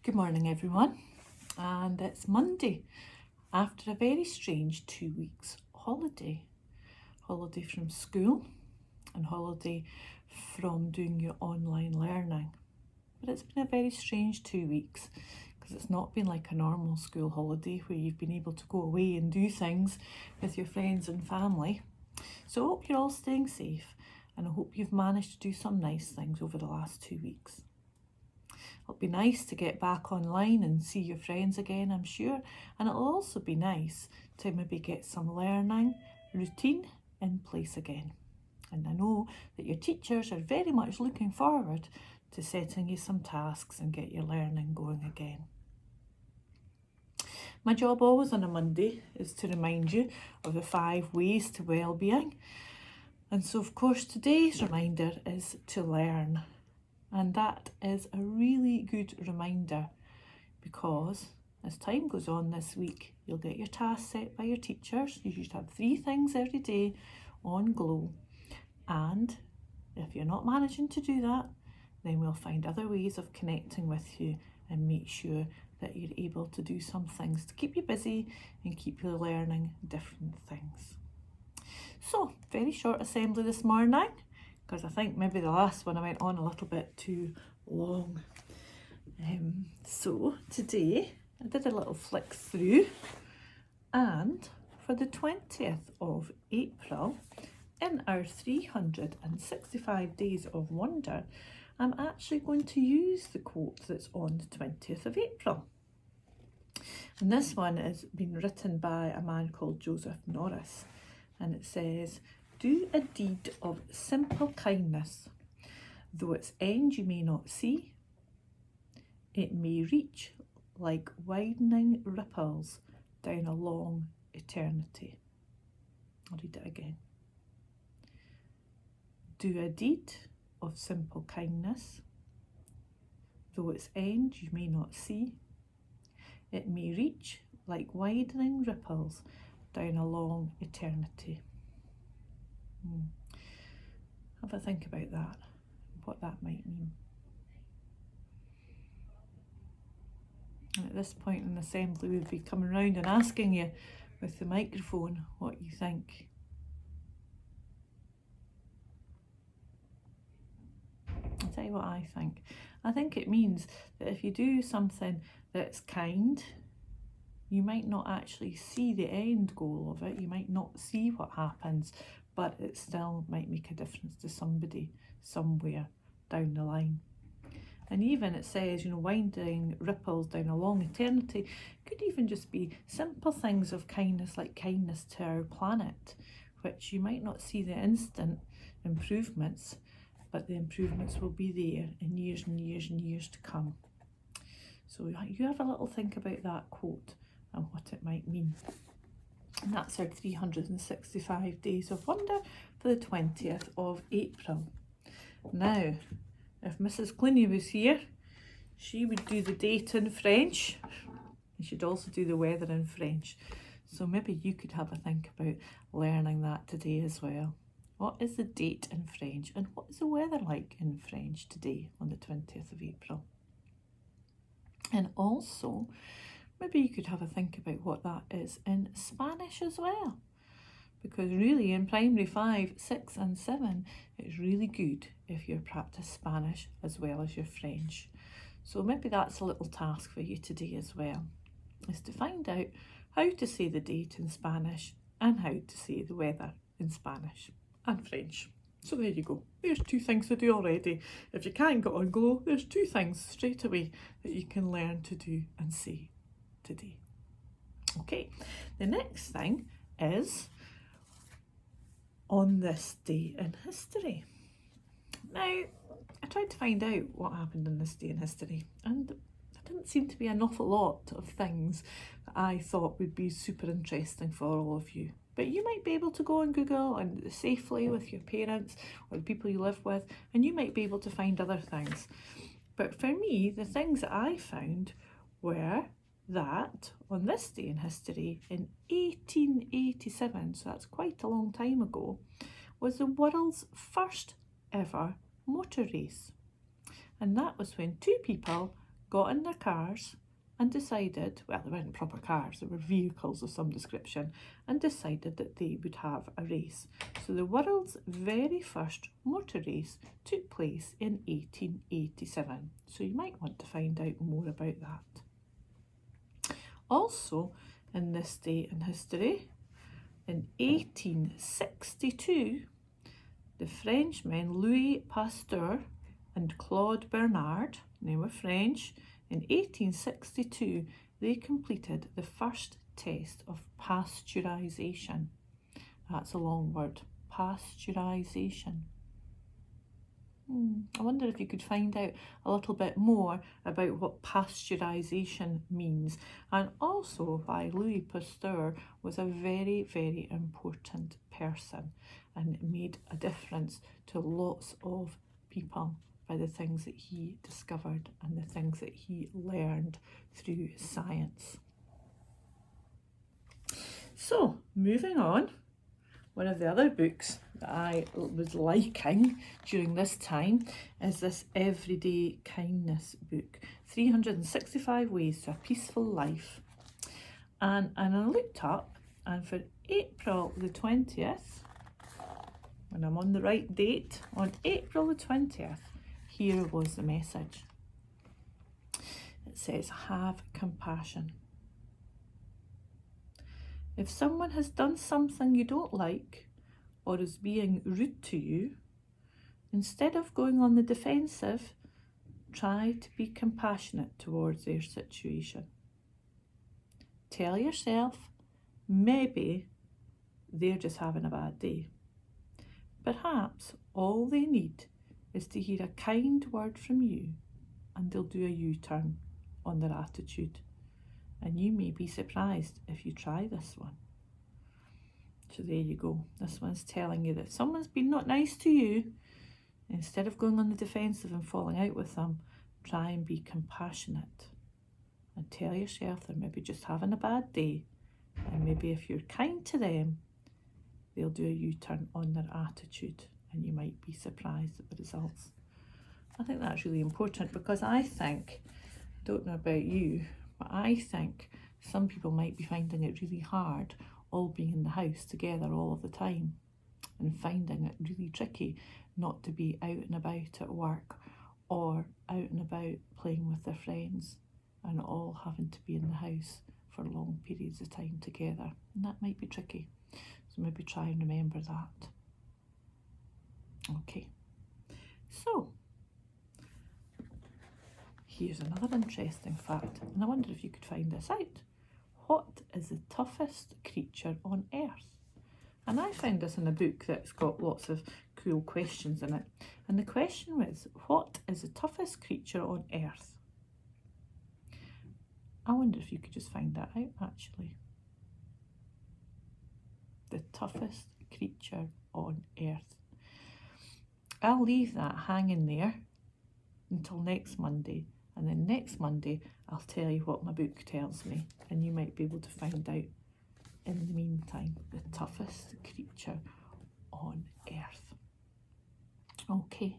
Good morning everyone, and it's Monday after a very strange 2 weeks holiday from school and holiday from doing your online learning. But it's been a very strange 2 weeks because it's not been like a normal school holiday where you've been able to go away and do things with your friends and family. So I hope you're all staying safe, and I hope you've managed to do some nice things over the last 2 weeks. It'll be nice to get back online and see your friends again, I'm sure, and it'll also be nice to maybe get some learning routine in place again. And I know that your teachers are very much looking forward to setting you some tasks and get your learning going again. My job always on a Monday is to remind you of the 5 ways to well-being. And so of course today's reminder is to learn. And that is a really good reminder because as time goes on this week, you'll get your tasks set by your teachers. You should have 3 things every day on Glow. And if you're not managing to do that, then we'll find other ways of connecting with you and make sure that you're able to do some things to keep you busy and keep you learning different things. So, very short assembly this morning, because I think maybe the last one I went on a little bit too long. So today I did a little flick through, and for the 20th of April, in our 365 Days of Wonder, I'm actually going to use the quote that's on the 20th of April. And this one has been written by a man called Joseph Norris, and it says, "Do a deed of simple kindness, though its end you may not see. It may reach like widening ripples down a long eternity." I'll read it again. Do a deed of simple kindness, though its end you may not see. It may reach like widening ripples down a long eternity. Have a think about that, what that might mean. And at this point in the assembly, we'll be coming around and asking you with the microphone what you think. I'll tell you what I think. I think it means that if you do something that's kind, you might not actually see the end goal of it, you might not see what happens, but it still might make a difference to somebody somewhere down the line. And even it says, winding ripples down a long eternity could even just be simple things of kindness, like kindness to our planet, which you might not see the instant improvements, but the improvements will be there in years and years and years to come. So you have a little think about that quote and what it might mean. And that's our 365 Days of Wonder for the 20th of April. Now, if Mrs. Clooney was here, she would do the date in French. And she'd also do the weather in French. So maybe you could have a think about learning that today as well. What is the date in French, and what is the weather like in French today on the 20th of April? And also, maybe you could have a think about what that is in Spanish as well. Because really in primary 5, 6 and 7, it's really good if you practice Spanish as well as your French. So maybe that's a little task for you today as well, is to find out how to say the date in Spanish and how to say the weather in Spanish and French. So there you go. There's 2 things to do already. If you can't get on Glow, there's 2 things straight away that you can learn to do and say today. Okay, the next thing is on this day in history. Now, I tried to find out what happened on this day in history, and there didn't seem to be an awful lot of things that I thought would be super interesting for all of you. But you might be able to go on Google and safely with your parents or the people you live with, and you might be able to find other things. But for me, the things that I found were that on this day in history, in 1887, so that's quite a long time ago, was the world's first ever motor race. And that was when 2 people got in their cars and decided, well, they weren't proper cars, they were vehicles of some description, and decided that they would have a race. So the world's very first motor race took place in 1887. So you might want to find out more about that. Also, in this day in history, in 1862, the Frenchmen Louis Pasteur and Claude Bernard, they were French, in 1862 they completed the first test of pasteurisation. That's a long word, pasteurisation. I wonder if you could find out a little bit more about what pasteurisation means, and also why Louis Pasteur was a very, very important person and made a difference to lots of people by the things that he discovered and the things that he learned through science. So, moving on. One of the other books that I was liking during this time is this Everyday Kindness book, 365 Ways to a Peaceful Life. And I looked up, and for April the 20th, when I'm on the right date, on April the 20th, here was the message. It says, have compassion. If someone has done something you don't like or is being rude to you, instead of going on the defensive, try to be compassionate towards their situation. Tell yourself, maybe they're just having a bad day. Perhaps all they need is to hear a kind word from you, and they'll do a U-turn on their attitude. And you may be surprised if you try this one. So there you go. This one's telling you that if someone's been not nice to you, instead of going on the defensive and falling out with them, try and be compassionate. And tell yourself they're maybe just having a bad day. And maybe if you're kind to them, they'll do a U-turn on their attitude. And you might be surprised at the results. I think that's really important, because I think, don't know about you, but I think some people might be finding it really hard all being in the house together all of the time, and finding it really tricky not to be out and about at work or out and about playing with their friends, and all having to be in the house for long periods of time together. And that might be tricky. So maybe try and remember that. Okay. So, here's another interesting fact, and I wonder if you could find this out. What is the toughest creature on earth? And I found this in a book that's got lots of cool questions in it. And the question was, what is the toughest creature on earth? I wonder if you could just find that out, actually. The toughest creature on earth. I'll leave that hanging there until next Monday. And then next Monday, I'll tell you what my book tells me, and you might be able to find out in the meantime the toughest creature on earth. Okay,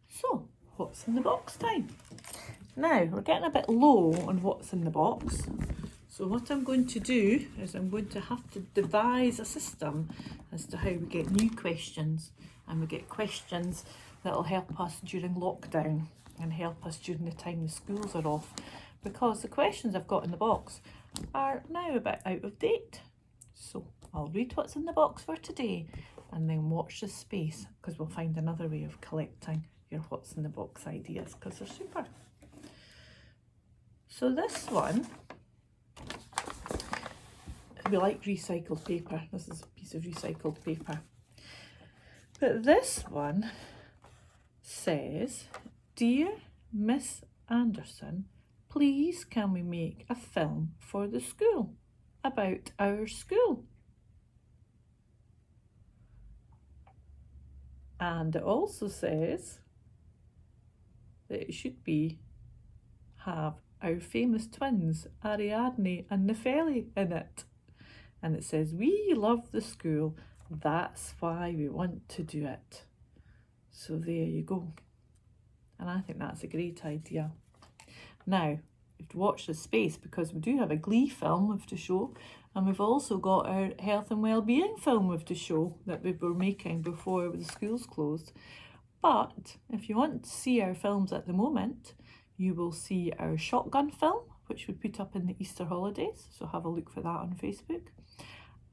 so what's in the box time? Now, we're getting a bit low on what's in the box. So what I'm going to do is I'm going to have to devise a system as to how we get new questions, and we get questions that'll help us during lockdown and help us during the time the schools are off, because the questions I've got in the box are now a bit out of date. So I'll read what's in the box for today and then watch this space, because we'll find another way of collecting your what's in the box ideas, because they're super. So this one, we like recycled paper. This is a piece of recycled paper. But this one says, Dear Miss Anderson, please can we make a film for the school about our school? And it also says that it should have our famous twins, Ariadne and Nefeli, in it. And it says, we love the school, that's why we want to do it. So there you go. And I think that's a great idea. Now, you have to watch this space because we do have a Glee film we have to show, and we've also got our health and wellbeing film we have to show that we were making before the schools closed. But if you want to see our films at the moment, you will see our shotgun film, which we put up in the Easter holidays, so have a look for that on Facebook.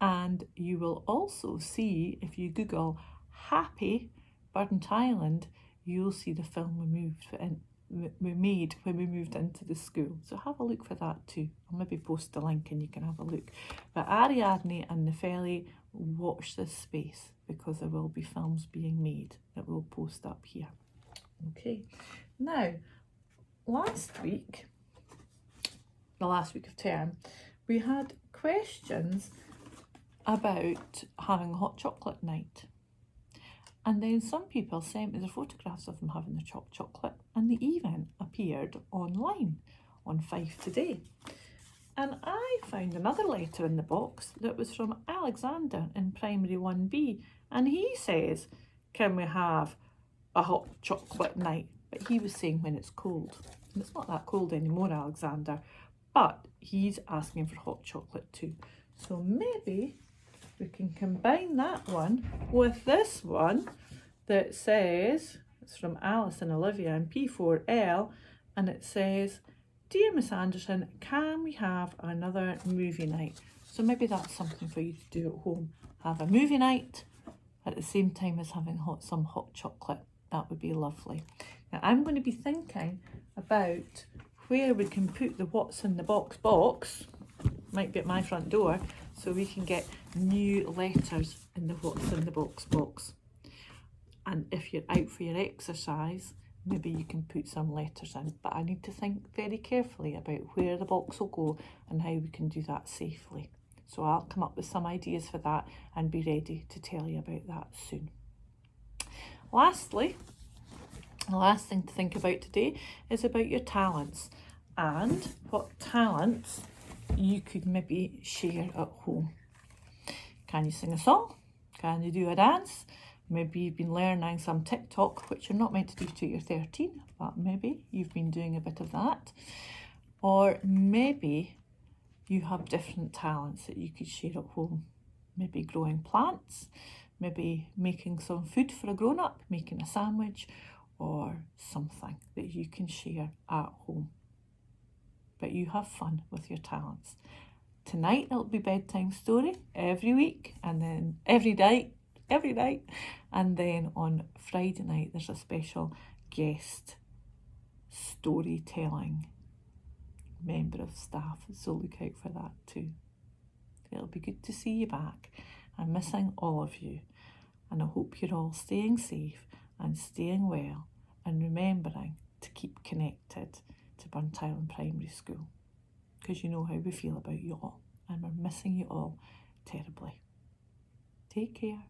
And you will also see, if you Google Happy Burnt Island, you'll see the film we made when we moved into the school. So have a look for that too. I'll maybe post a link and you can have a look. But Ariadne and Nepheli, watch this space because there will be films being made that we'll post up here. Okay, now last week, the last week of term, we had questions about having a hot chocolate night. And then some people sent me their photographs of them having the chocolate, and they even appeared online on Five Today. And I found another letter in the box that was from Alexander in Primary 1B, and he says, can we have a hot chocolate night? But he was saying when it's cold. And it's not that cold anymore, Alexander, but he's asking for hot chocolate too. So maybe we can combine that one with this one that says, it's from Alice and Olivia in P4L, and it says, dear Miss Anderson, can we have another movie night? So maybe that's something for you to do at home. Have a movie night at the same time as having some hot chocolate. That would be lovely. Now I'm going to be thinking about where we can put the what's in the box, might be at my front door, so we can get new letters in the what's in the box. And if you're out for your exercise, maybe you can put some letters in, but I need to think very carefully about where the box will go and how we can do that safely. So I'll come up with some ideas for that and be ready to tell you about that soon. Lastly, the last thing to think about today is about your talents and what talents you could maybe share at home. Can you sing a song? Can you do a dance? Maybe you've been learning some TikTok, which you're not meant to do till you're 13, but maybe you've been doing a bit of that. Or maybe you have different talents that you could share at home. Maybe growing plants, maybe making some food for a grown-up, making a sandwich, or something that you can share at home. But you have fun with your talents. Tonight it'll be bedtime story every week, and then every night, and then on Friday night there's a special guest storytelling member of staff, so look out for that too. It'll be good to see you back. I'm missing all of you, and I hope you're all staying safe and staying well and remembering to keep connected to Burnt Island Primary School, because you know how we feel about you all and we're missing you all terribly. Take care.